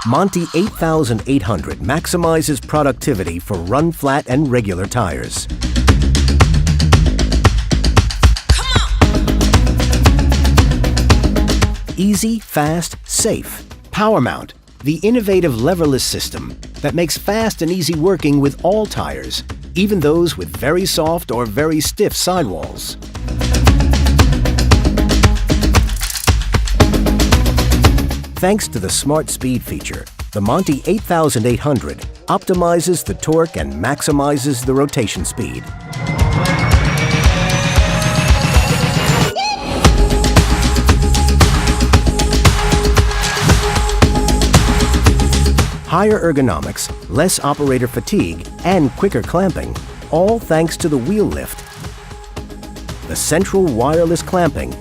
Monty 8800 maximizes productivity for run-flat and regular tires. Easy, fast, safe. Power Mount, the innovative leverless system that makes fast and easy working with all tires, even those with very soft or very stiff sidewalls. Thanks to the smartSpeed feature, the Monty 8800 optimizes the torque and maximizes the rotation speed. Higher ergonomics, less operator fatigue, and quicker clamping, all thanks to the wheel lift, the central wireless clamping,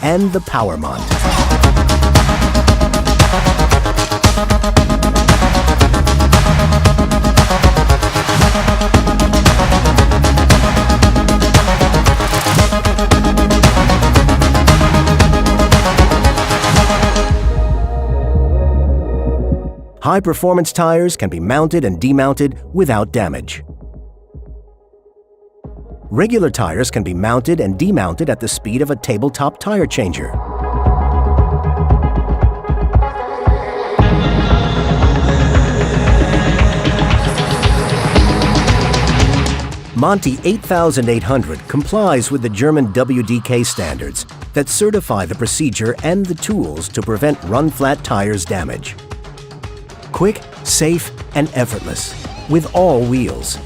and the Power Mount. High-performance tires can be mounted and demounted without damage. Regular tires can be mounted and demounted at the speed of a tabletop tire changer. Monty 8800 complies with the German WDK standards that certify the procedure and the tools to prevent run-flat tires damage. Quick, safe, and effortless, with all wheels.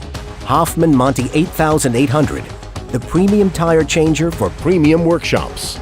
Hofmann Monty 8800, the premium tire changer for premium workshops.